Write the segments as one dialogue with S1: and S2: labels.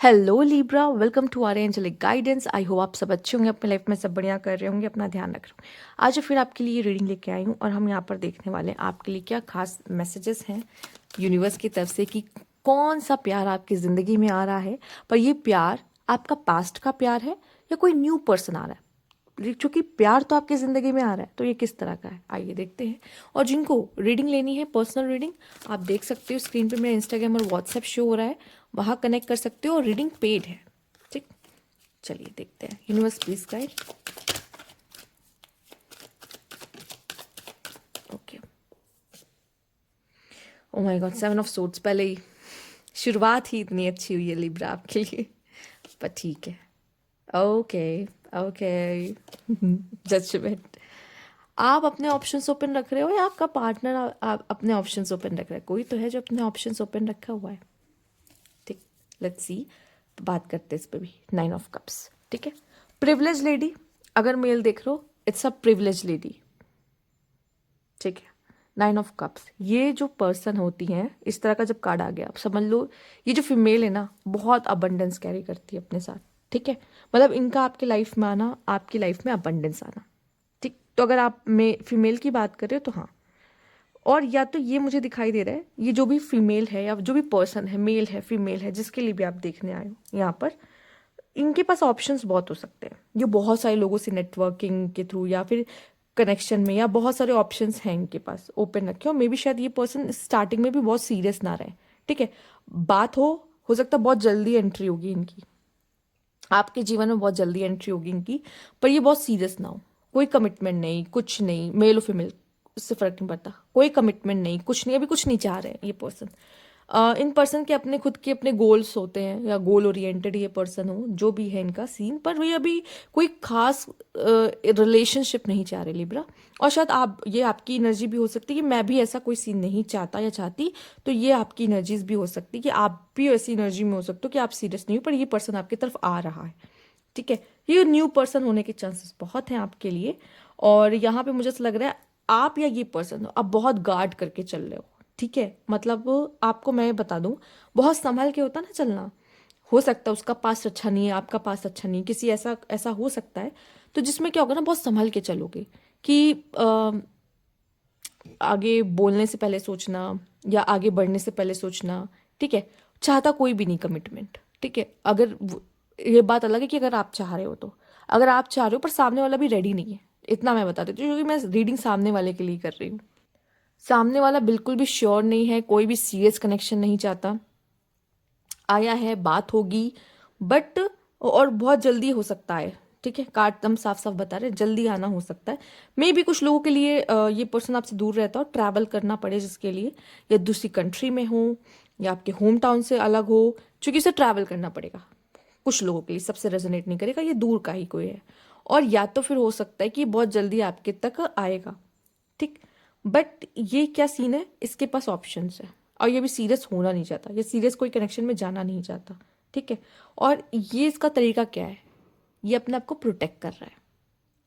S1: Hello Libra, welcome to our angelic guidance. I hope आप सब अच्छे होंगे, अपने लाइफ में सब बढ़िया कर रहे होंगे, अपना ध्यान रख रहे होंगे। आज फिर आपके लिए रीडिंग लेके आई हूँ और हम यहाँ पर देखने वाले हैं आपके लिए क्या खास मैसेजेस हैं यूनिवर्स की तरफ से कि कौन सा प्यार आपकी ज़िंदगी में आ रहा है। पर ये प्यार आपका पास्ट का प्यार है या कोई न्यू पर्सन आ रहा है। क्योंकि प्यार तो आपकी ज़िंदगी में आ रहा है, तो ये किस तरह का है आइए देखते हैं। और जिनको रीडिंग लेनी है, पर्सनल रीडिंग, आप देख सकते हो स्क्रीन पे मेरा इंस्टाग्राम और व्हाट्सएप शो हो रहा है, वहाँ कनेक्ट कर सकते हो और रीडिंग पेड है। ठीक, चलिए देखते हैं। Universe please guide. Okay, oh my God, 7 of swords. पहले ही शुरुआत ही इतनी अच्छी हुई है लिब्रा आपके लिए, पर ठीक है। Okay okay judgement. आप अपने ऑप्शंस ओपन रख रहे हो या आपका पार्टनर आप अपने ऑप्शंस ओपन रख रहा है? कोई तो है जो अपने ऑप्शंस ओपन रखा हुआ है। ठीक, लेट्स सी, बात करते हैं इस पे भी। 9 ऑफ कप्स, ठीक है। प्रिविलेज लेडी, अगर मेल देख रहे हो, इट्स अ प्रिविलेज लेडी, ठीक है। 9 ऑफ कप्स, ये जो पर्सन होती हैं, इस तरह का जब कार्ड आ गया, आप समझ लो ये जो फीमेल है ना, बहुत अबंडेंस कैरी करती है अपने साथ, ठीक है। मतलब इनका आपके लाइफ में आना, आपकी लाइफ में अबंडेंस आना, ठीक। तो अगर आप में फीमेल की बात कर रहे हो तो हाँ। और या तो ये मुझे दिखाई दे रहा है, ये जो भी फीमेल है या जो भी पर्सन है, मेल है फीमेल है, जिसके लिए भी आप देखने आए हो यहाँ पर, इनके पास ऑप्शंस बहुत हो सकते हैं। ये बहुत सारे लोगों से नेटवर्किंग के थ्रू या फिर कनेक्शन में, या बहुत सारे ऑप्शंस हैं इनके पास ओपन रखे हो। मे बी शायद ये पर्सन स्टार्टिंग में भी बहुत सीरियस ना रहे, ठीक है। बात हो सकता है बहुत जल्दी एंट्री होगी इनकी आपके जीवन में, बहुत जल्दी एंट्री होगी इनकी, पर ये बहुत सीरियस ना हो। कोई कमिटमेंट नहीं, कुछ नहीं, मेल और फीमेल उससे फर्क नहीं पड़ता, कोई कमिटमेंट नहीं, कुछ नहीं, अभी कुछ नहीं चाह रहे हैं ये पर्सन। इन पर्सन के अपने खुद के अपने गोल्स होते हैं, या गोल ओरिएंटेड ये पर्सन हो, जो भी है इनका सीन, पर ये अभी कोई खास रिलेशनशिप नहीं चाह रहे लिब्रा। और शायद आप, ये आपकी एनर्जी भी हो सकती है कि मैं भी ऐसा कोई सीन नहीं चाहता या चाहती, तो ये आपकी एनर्जीज भी हो सकती है कि आप भी ऐसी एनर्जी में हो सकते हो कि आप सीरियस नहीं हो, पर ये पर्सन आपकी तरफ आ रहा है, ठीक है। ये न्यू पर्सन होने के चांसेस बहुत हैं आपके लिए। और यहाँ पे मुझे ऐसा लग रहा है आप या ये पर्सन आप बहुत गार्ड करके चल रहे हो, ठीक है। मतलब आपको मैं बता दूं, बहुत संभल के होता ना चलना। हो सकता है उसका पास अच्छा नहीं है, आपका पास अच्छा नहीं है, किसी ऐसा ऐसा हो सकता है। तो जिसमें क्या होगा ना, बहुत संभल के चलोगे कि आगे बोलने से पहले सोचना या आगे बढ़ने से पहले सोचना, ठीक है। चाहता कोई भी नहीं कमिटमेंट, ठीक है। अगर ये बात अलग है कि अगर आप चाह रहे हो, तो अगर आप चाह रहे हो पर सामने वाला भी रेडी नहीं है, इतना मैं बता देती हूँ, क्योंकि मैं रीडिंग सामने वाले के लिए कर रही हूँ। सामने वाला बिल्कुल भी श्योर नहीं है, कोई भी सीरियस कनेक्शन नहीं चाहता, आया है, बात होगी, बट और बहुत जल्दी हो सकता है, ठीक है। कार्ड एकदम साफ साफ बता रहे हैं, जल्दी आना हो सकता है। मे भी कुछ लोगों के लिए ये पर्सन आपसे दूर रहता हो, ट्रैवल करना पड़े जिसके लिए, या दूसरी कंट्री में हो, या आपके होम टाउन से अलग हो, क्योंकि उसे ट्रैवल करना पड़ेगा। कुछ लोगों के लिए सबसे रेजोनेट नहीं करेगा, ये दूर का ही कोई है। और या तो फिर हो सकता है कि बहुत जल्दी आपके तक आएगा, ठीक। बट ये क्या सीन है, इसके पास ऑप्शंस है, और ये भी सीरियस होना नहीं चाहता, ये सीरियस कोई कनेक्शन में जाना नहीं चाहता, ठीक है। और ये इसका तरीका क्या है, ये अपने आप को प्रोटेक्ट कर रहा है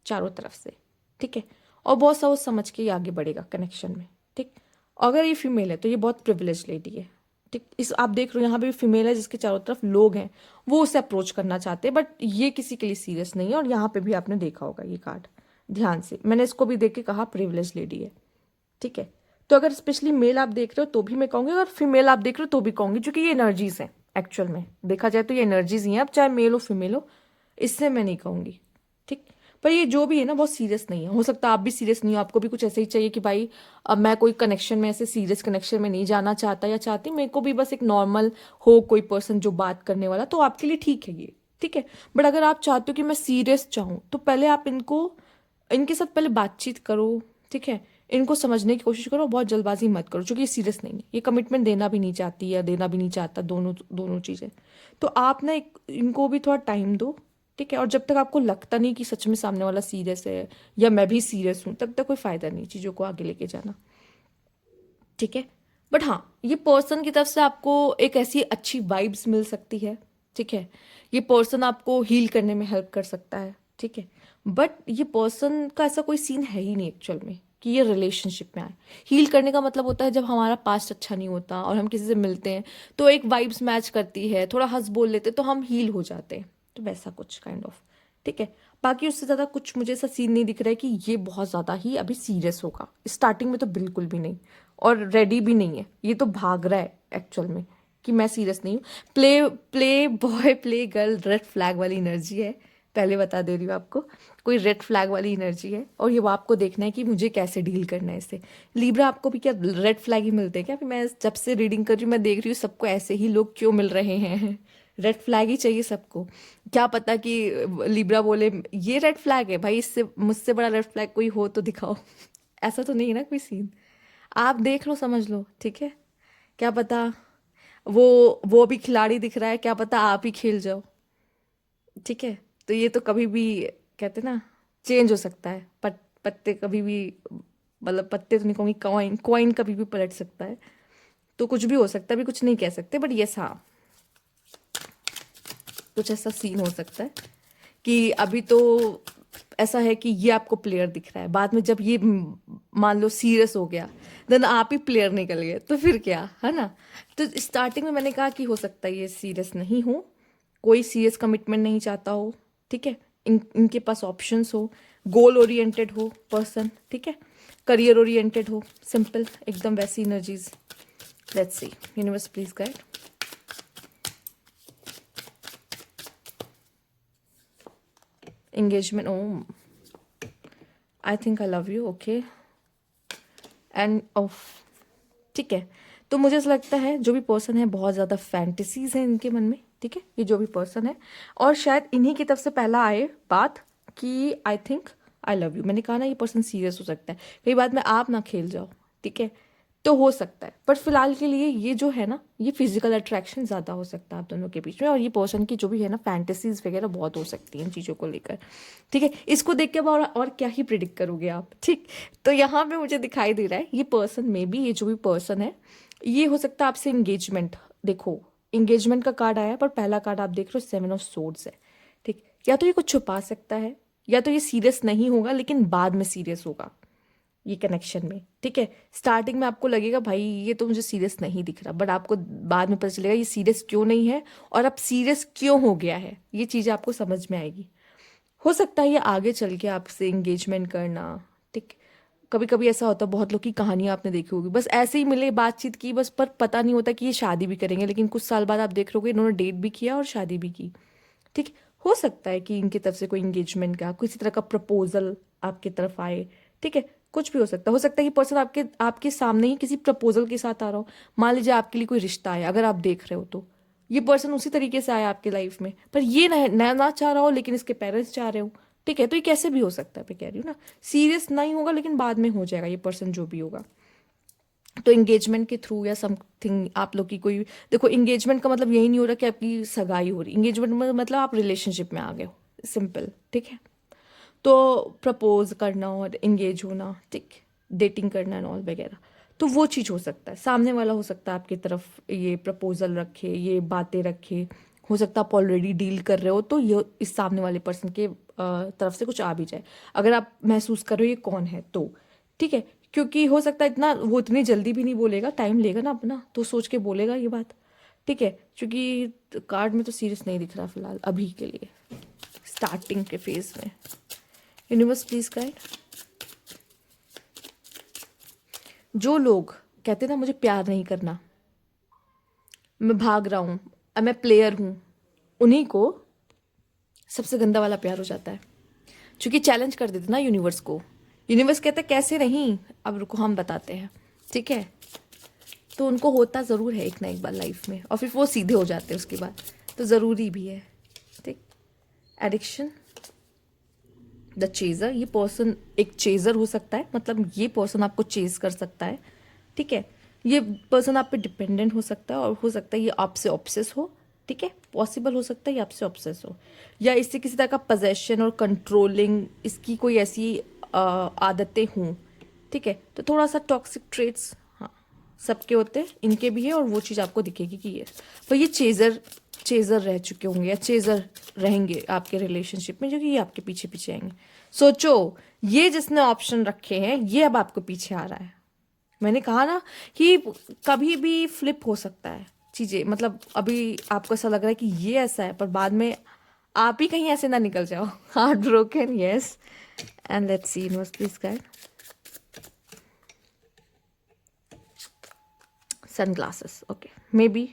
S1: चारों तरफ से, ठीक है। और बहुत सोच समझ के ये आगे बढ़ेगा कनेक्शन में, ठीक। अगर ये फीमेल है तो ये बहुत प्रिविलेज लेडी है, ठीक। इस आप देख रहे हो यहाँ पे फीमेल है जिसके चारों तरफ लोग हैं, वो उसे अप्रोच करना चाहते हैं, बट ये किसी के लिए सीरियस नहीं है। और यहाँ पे भी आपने देखा होगा ये कार्ड ध्यान से, मैंने इसको भी देख के कहा प्रिविलेज लेडी है, ठीक है। तो अगर स्पेशली मेल आप देख रहे हो तो भी मैं कहूँगी, अगर फीमेल आप देख रहे हो तो भी कहूँगी, क्योंकि ये एनर्जीज हैं एक्चुअल में देखा जाए तो ये एनर्जीज ही हैं, अब चाहे मेल हो फीमेल हो, इससे मैं नहीं कहूँगी, ठीक। पर ये जो भी है ना, बहुत सीरियस नहीं है। हो सकता है आप भी सीरियस नहीं हो, आपको भी कुछ ऐसे ही चाहिए कि भाई अब मैं कोई कनेक्शन में, ऐसे सीरियस कनेक्शन में नहीं जाना चाहता या चाहती, मेरे को भी बस एक नॉर्मल हो कोई पर्सन जो बात करने वाला, तो आपके लिए ठीक है ये, ठीक है। बट अगर आप चाहते हो कि मैं सीरियस चाहूँ, तो पहले आप इनके साथ पहले बातचीत करो, ठीक है। इनको समझने की कोशिश करो, बहुत जल्दबाजी मत करो, क्योंकि ये सीरियस नहीं है, ये कमिटमेंट देना भी नहीं चाहती या देना भी नहीं चाहता, दोनों दोनों चीज़ें। तो आप ना इनको भी थोड़ा टाइम दो, ठीक है। और जब तक आपको लगता नहीं कि सच में सामने वाला सीरियस है या मैं भी सीरियस हूँ, तब तक कोई फायदा नहीं चीज़ों को आगे लेके जाना, ठीक है। बट हाँ, ये पर्सन की तरफ से आपको एक ऐसी अच्छी वाइब्स मिल सकती है, ठीक है। ये पर्सन आपको हील करने में हेल्प कर सकता है, ठीक है। बट ये पर्सन का ऐसा कोई सीन है ही नहीं एक्चुअल में कि ये रिलेशनशिप में आए। हील करने का मतलब होता है जब हमारा पास्ट अच्छा नहीं होता और हम किसी से मिलते हैं तो एक वाइब्स मैच करती है, थोड़ा हंस बोल लेते तो हम हील हो जाते हैं, तो वैसा कुछ काइंड ऑफ। ठीक है, बाकी उससे ज़्यादा कुछ मुझे ऐसा सीन नहीं दिख रहा है कि ये बहुत ज़्यादा ही अभी सीरियस होगा। स्टार्टिंग में तो बिल्कुल भी नहीं, और रेडी भी नहीं है, ये तो भाग रहा है एक्चुअल में कि मैं सीरियस नहीं हूँ। Play play boy play girl red flag वाली एनर्जी है, पहले बता दे रही हूँ आपको, कोई रेड फ्लैग वाली एनर्जी है, और ये वो आपको देखना है कि मुझे कैसे डील करना है इससे। लिब्रा, आपको भी क्या रेड फ्लैग ही मिलते हैं क्या? फिर मैं जब से रीडिंग कर रही हूँ मैं देख रही हूँ सबको ऐसे ही लोग क्यों मिल रहे हैं? रेड फ्लैग ही चाहिए सबको। क्या पता कि लिब्रा बोले ये रेड फ्लैग है भाई, इससे मुझसे बड़ा रेड फ्लैग कोई हो तो दिखाओ। ऐसा तो नहीं है ना कोई सीन, आप देख लो समझ लो, ठीक है। क्या पता वो भी खिलाड़ी दिख रहा है, क्या पता आप ही खेल जाओ, ठीक है। तो ये तो कभी भी कहते ना चेंज हो सकता है, पत्ते कभी भी, मतलब पत्ते तो नहीं कहूँगी, कॉइन कॉइन कभी भी पलट सकता है, तो कुछ भी हो सकता है, अभी कुछ नहीं कह सकते, बट यस हाँ, कुछ ऐसा सीन हो सकता है कि अभी तो ऐसा है कि ये आपको प्लेयर दिख रहा है, बाद में जब ये मान लो सीरियस हो गया देन आप ही प्लेयर निकल गए, तो फिर क्या है ना। तो स्टार्टिंग में मैंने कहा कि हो सकता है ये सीरियस नहीं हो, कोई सीरियस कमिटमेंट नहीं चाहता हो, ठीक है। इनके पास ऑप्शंस हो, गोल ओरिएंटेड हो पर्सन, ठीक है, करियर ओरिएंटेड हो, सिंपल एकदम वैसी energies. Let's see universe please guide. Engagement, oh I think I love you, okay end of, ठीक है। तो मुझे ऐसा लगता है जो भी पर्सन है बहुत ज़्यादा फैंटेसीज हैं इनके मन में, ठीक है, ये जो भी पर्सन है, और शायद इन्हीं की तरफ से पहला आए बात कि आई थिंक आई लव यू। मैंने कहा ना ये पर्सन सीरियस हो सकता है, कई बाद में आप ना खेल जाओ, ठीक है, तो हो सकता है, बट फिलहाल के लिए ये जो है ना, ये फिजिकल अट्रैक्शन ज़्यादा हो सकता है आप दोनों के बीच में, और ये पर्सन की जो भी है ना फैंटेसीज वगैरह बहुत हो सकती हैं इन चीज़ों को लेकर, ठीक है। इसको देख के अब और क्या ही प्रिडिक्ट करोगे आप, ठीक। तो यहाँ पे मुझे दिखाई दे रहा है ये पर्सन में भी, ये जो भी पर्सन है ये हो सकता है आपसे इंगेजमेंट, देखो इंगेजमेंट का कार्ड आया है, पर पहला कार्ड आप देख रहे हो 7 ऑफ सोर्ड्स है, ठीक। या तो ये कुछ छुपा सकता है, या तो ये सीरियस नहीं होगा लेकिन बाद में सीरियस होगा ये कनेक्शन में, ठीक है। स्टार्टिंग में आपको लगेगा भाई ये तो मुझे सीरियस नहीं दिख रहा, बट आपको बाद में पता चलेगा ये सीरियस क्यों नहीं है और अब सीरियस क्यों हो गया है, ये चीज़ें आपको समझ में आएगी। हो सकता है ये आगे चल के आपसे इंगेजमेंट करना, ठीक। कभी कभी ऐसा होता है, बहुत लोग की कहानियां आपने देखी होगी, बस ऐसे ही मिले बातचीत की बस, पर पता नहीं होता कि ये शादी भी करेंगे, लेकिन कुछ साल बाद आप देख रहे हो इन्होंने डेट भी किया और शादी भी की, ठीक। हो सकता है कि इनकी तरफ से कोई इंगेजमेंट का किसी तरह का प्रपोजल आपकी तरफ आए, ठीक है, कुछ भी हो सकता है कि पर्सन आपके आपके सामने ही किसी प्रपोजल के साथ आ रहा हो। मान लीजिए आपके लिए कोई रिश्ता है, अगर आप देख रहे हो तो ये पर्सन उसी तरीके से आया आपकी लाइफ में, पर ये ना चाह रहा हो लेकिन इसके पेरेंट्स चाह रहे हो, ठीक है। तो ये कैसे भी हो सकता है, मैं कह रही हूँ ना, सीरियस नहीं होगा लेकिन बाद में हो जाएगा ये पर्सन जो भी होगा। तो एंगेजमेंट के थ्रू या समथिंग आप लोग की कोई, देखो एंगेजमेंट का मतलब यही नहीं हो रहा कि आपकी सगाई हो रही, एंगेजमेंट में मतलब आप रिलेशनशिप में आ गए हो, सिंपल, ठीक है। तो प्रपोज करना और एंगेज होना, ठीक, डेटिंग करना एंड ऑल वगैरह, तो वो चीज़ हो सकता है। सामने वाला हो सकता है आपकी तरफ ये प्रपोजल रखे, ये बातें रखे, हो सकता है आप ऑलरेडी डील कर रहे हो तो ये इस सामने वाले पर्सन के तरफ से कुछ आ भी जाए, अगर आप महसूस कर रहे हो ये कौन है तो, ठीक है। क्योंकि हो सकता है इतना वो इतनी जल्दी भी नहीं बोलेगा, टाइम लेगा ना अपना, तो सोच के बोलेगा ये बात, ठीक है। क्योंकि कार्ड में तो सीरियस नहीं दिख रहा फिलहाल अभी के लिए, स्टार्टिंग के फेज में। Universe please guide. जो लोग कहते हैं ना मुझे प्यार नहीं करना, मैं भाग रहा हूँ, अब मैं प्लेयर हूँ, उन्हीं को सबसे गंदा वाला प्यार हो जाता है, क्योंकि चैलेंज कर देते ना यूनिवर्स को। यूनिवर्स कहते हैं कैसे नहीं, अब रुको हम बताते हैं, ठीक है। तो उनको होता ज़रूर है एक ना एक बार लाइफ में, और फिर वो सीधे हो जाते हैं उसके बाद, तो ज़रूरी भी है, ठीक। एडिक्शन, द चेजर, ये पर्सन एक चेजर हो सकता है, मतलब ये पर्सन आपको चेज कर सकता है, ठीक है। ये पर्सन आप पे डिपेंडेंट हो सकता है, और हो सकता है ये आपसे ऑब्सेस हो, ठीक है, पॉसिबल हो सकता है ये आपसे ऑब्सेस हो, या इससे किसी तरह का पोजेशन और कंट्रोलिंग इसकी कोई ऐसी आदतें हों, ठीक है। तो थोड़ा सा टॉक्सिक ट्रेट्स हाँ सबके होते हैं, इनके भी है, और वो चीज़ आपको दिखेगी कि ये, पर ये चेजर चेज़र रह चुके होंगे या चेज़र रहेंगे आपके रिलेशनशिप में, जो कि ये आपके पीछे पीछे आएंगे। सोचो, ये जिसने ऑप्शन रखे हैं ये अब आपको पीछे आ रहा है। मैंने कहा ना कि कभी भी फ्लिप हो सकता है चीज़ें, मतलब अभी आपको ऐसा लग रहा है कि ये ऐसा है, पर बाद में आप ही कहीं ऐसे ना निकल जाओ। Heart broken, yes. And let's see universe please guide. Sunglasses, okay, may be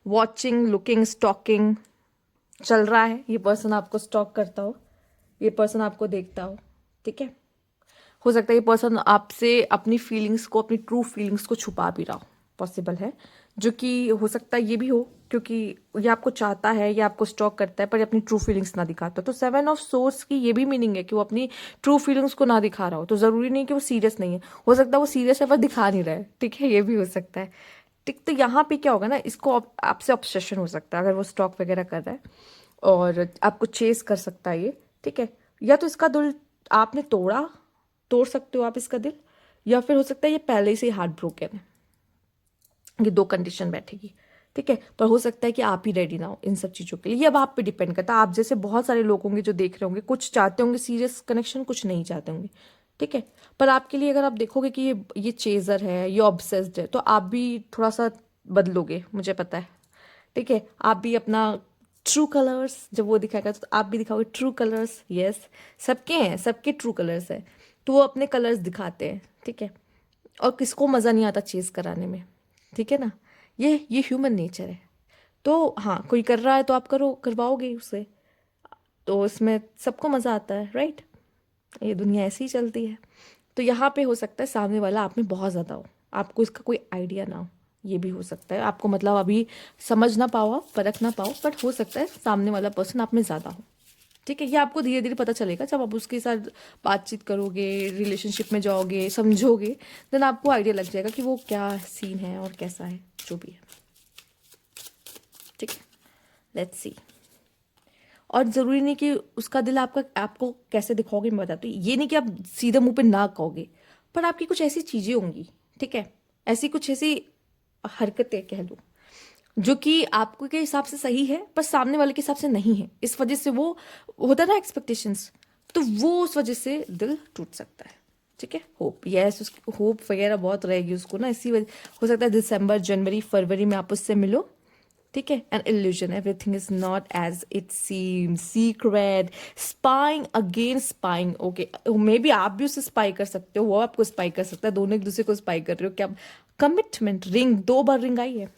S1: watching, looking, stalking चल रहा है। ये पर्सन आपको स्टॉक करता हो, ये पर्सन आपको देखता हो, ठीक है। हो सकता है ये पर्सन आपसे अपनी फीलिंग्स को, अपनी ट्रू फीलिंग्स को छुपा भी रहा हो, पॉसिबल है। जो कि हो सकता है ये भी हो क्योंकि ये आपको चाहता है, ये आपको स्टॉक करता है, पर ये अपनी ट्रू फीलिंग्स ना दिखाता। तो 7 ऑफ सोर्स की ये भी मीनिंग है कि वो अपनी ट्रू फीलिंग्स को ना दिखा रहा हो। तो ज़रूरी नहीं कि वो सीरियस नहीं है, हो सकता है वो सीरियस है पर दिखा नहीं रहा है, ठीक है, ये भी हो सकता है। ठीक, तो यहाँ पे क्या होगा ना, इसको आपसे ऑब्सेशन हो सकता है अगर वो स्टॉक वगैरह कर रहा है, और आपको चेस कर सकता है ये, ठीक है। या तो इसका दिल आपने तोड़ सकते हो आप इसका दिल, या फिर हो सकता है ये पहले से ही हार्ट ब्रोकन है। ये दो कंडीशन बैठेगी, ठीक है। पर हो सकता है कि आप ही रेडी ना हो इन सब चीज़ों के लिए, ये अब आप पे डिपेंड करता है। आप जैसे बहुत सारे लोग होंगे जो देख रहे होंगे, कुछ चाहते होंगे सीरियस कनेक्शन, कुछ नहीं चाहते होंगे, ठीक है। पर आपके लिए अगर आप देखोगे कि ये चेजर है, ये ऑब्सेस्ड है, तो आप भी थोड़ा सा बदलोगे, मुझे पता है, ठीक है। आप भी अपना ट्रू कलर्स जब वो दिखाएगा तो आप भी दिखाओगे ट्रू कलर्स, यस। सबके हैं, सबके ट्रू कलर्स है, तो वो अपने कलर्स दिखाते हैं, ठीक है। और किसको मज़ा नहीं आता चेज कराने में, ठीक है ना। ये ह्यूमन नेचर है। तो हाँ, कोई कर रहा है तो आप करवाओगे उससे, तो इसमें सबको मज़ा आता है, राइट। ये दुनिया ऐसी ही चलती है। तो यहाँ पे हो सकता है सामने वाला आप में बहुत ज़्यादा हो, आपको इसका कोई आइडिया ना हो, ये भी हो सकता है। आपको मतलब अभी समझ ना पाओ, आप परख ना पाओ, बट हो सकता है सामने वाला पर्सन आप में ज़्यादा हो, ठीक है। ये आपको धीरे धीरे पता चलेगा जब आप उसके साथ बातचीत करोगे, रिलेशनशिप में जाओगे, समझोगे, देन आपको आइडिया लग जाएगा कि वो क्या सीन है और कैसा है, जो भी है, ठीक है। Let's see. और ज़रूरी नहीं कि उसका दिल आपको कैसे दिखाओगे मैं बताती हूँ। ये नहीं कि आप सीधे मुंह पे ना कहोगे, पर आपकी कुछ ऐसी चीज़ें होंगी, ठीक है, ऐसी हरकतें कह लो जो कि आपको के हिसाब से सही है पर सामने वाले के हिसाब से नहीं है। इस वजह से वो होता है ना एक्सपेक्टेशंस, तो वो उस वजह से दिल टूट सकता है, ठीक है। होप, यस, उसकी होप वगैरह बहुत रहेगी उसको ना, इसी वजह हो सकता है दिसंबर, जनवरी, फरवरी में आप उससे मिलो, ठीक है। An illusion, everything is not as it seem, secret, spying, again spying, okay. May be आप भी उसे स्पाई कर सकते हो, वो आपको स्पाई कर सकता है, दोनों एक दूसरे को स्पाई कर रहे हो क्या। कमिटमेंट, रिंग, 2 बार रिंग आई है,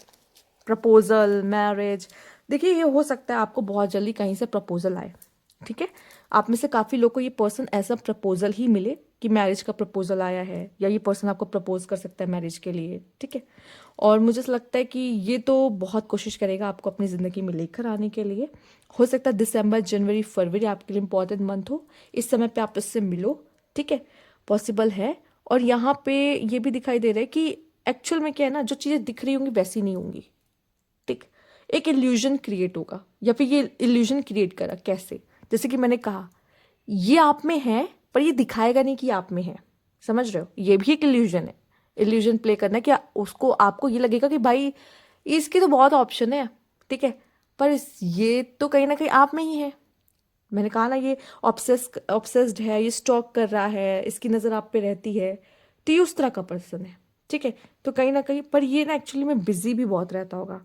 S1: प्रपोजल, मैरिज। देखिए, ये हो सकता है आपको बहुत जल्दी कहीं से प्रपोजल आए, ठीक है। आप में से काफ़ी लोग को ये पर्सन ऐसा प्रपोजल ही मिले कि मैरिज का प्रपोजल आया है, या ये पर्सन आपको प्रपोज कर सकता है मैरिज के लिए, ठीक है। और मुझे ऐसा लगता है कि ये तो बहुत कोशिश करेगा आपको अपनी ज़िंदगी में लेकर आने के लिए। हो सकता है दिसंबर, जनवरी, फरवरी आपके लिए इंपॉर्टेंट मंथ हो, इस समय पे आप इससे मिलो, ठीक है, पॉसिबल है। और यहाँ पे ये भी दिखाई दे रहा है कि एक्चुअल में क्या है ना, जो चीज़ें दिख रही होंगी वैसी नहीं होंगी, ठीक। एक इल्यूजन क्रिएट होगा, या फिर ये इल्यूजन क्रिएट करा कैसे, जैसे कि मैंने कहा ये आप में है पर ये दिखाएगा नहीं कि आप में है, समझ रहे हो। ये भी एक इल्यूजन है, इल्यूजन प्ले करना कि उसको आपको ये लगेगा कि भाई इसकी तो बहुत ऑप्शन है, ठीक है, पर ये तो कहीं ना कहीं आप में ही है। मैंने कहा ना, ये ऑब्सेस्ड है, ये स्टॉक कर रहा है, इसकी नज़र आप पे रहती है, तो ये उस तरह का पर्सन है, ठीक है। तो कहीं ना कहीं पर ये ना एक्चुअली में बिजी भी बहुत रहता होगा,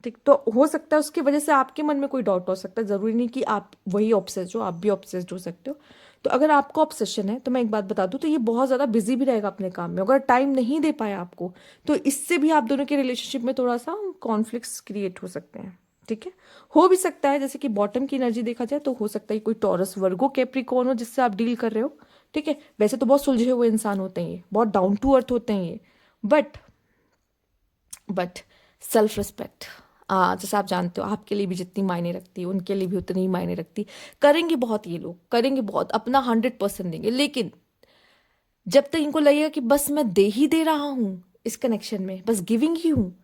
S1: ठीक। तो हो सकता है उसकी वजह से आपके मन में कोई डाउट हो सकता है, ज़रूरी नहीं कि आप वही ऑब्सेस्ड हो, आप भी ऑब्सेस्ड हो सकते हो। तो अगर आपको ऑब्सेशन है तो मैं एक बात बता दूं, तो ये बहुत ज़्यादा बिजी भी रहेगा अपने काम में, अगर टाइम नहीं दे पाया आपको, तो इससे भी आप दोनों के रिलेशनशिप में थोड़ा सा कॉन्फ्लिक्ट्स क्रिएट हो सकते हैं, ठीक है। हो भी सकता है जैसे कि बॉटम की एनर्जी देखा जाए तो हो सकता है कोई टॉरस, वर्गो, कैप्रिकॉर्न हो जिससे आप डील कर रहे हो, ठीक है। वैसे तो बहुत सुलझे हुए इंसान होते हैं ये, बहुत डाउन टू अर्थ होते हैं ये, बट सेल्फ रिस्पेक्ट, जैसे आप जानते हो आपके लिए भी जितनी मायने रखती है उनके लिए भी उतनी ही मायने रखती। करेंगे बहुत, ये लोग करेंगे बहुत, अपना 100% देंगे, लेकिन जब तक इनको लगेगा कि बस मैं दे ही दे रहा हूँ इस कनेक्शन में, बस गिविंग ही हूँ,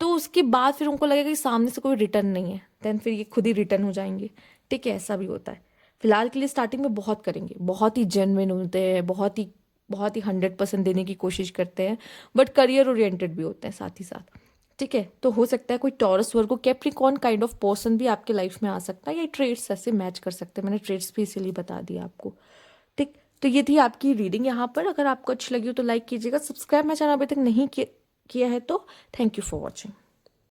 S1: तो उसके बाद फिर उनको लगेगा कि सामने से कोई रिटर्न नहीं है, देन फिर ये खुद ही रिटर्न हो जाएंगे, ठीक है। ऐसा भी होता है। फिलहाल के लिए स्टार्टिंग में बहुत करेंगे, बहुत ही जेन्युइन होते हैं, बहुत ही 100% देने की कोशिश करते हैं, बट करियर ओरिएंटेड भी होते हैं साथ ही साथ, ठीक है, तो हो सकता है कोई Taurus Virgo Capricorn kind of person भी आपके लाइफ में आ सकता है, या ट्रेड्स ऐसे मैच कर सकते हैं। मैंने ट्रेड्स भी इसीलिए बता दिया आपको। ठीक, तो ये थी आपकी रीडिंग यहाँ पर। अगर आपको अच्छी लगी हो तो लाइक कीजिएगा, सब्सक्राइब मेरा चैनल अभी तक नहीं किया है तो थैंक यू फॉर वॉचिंग।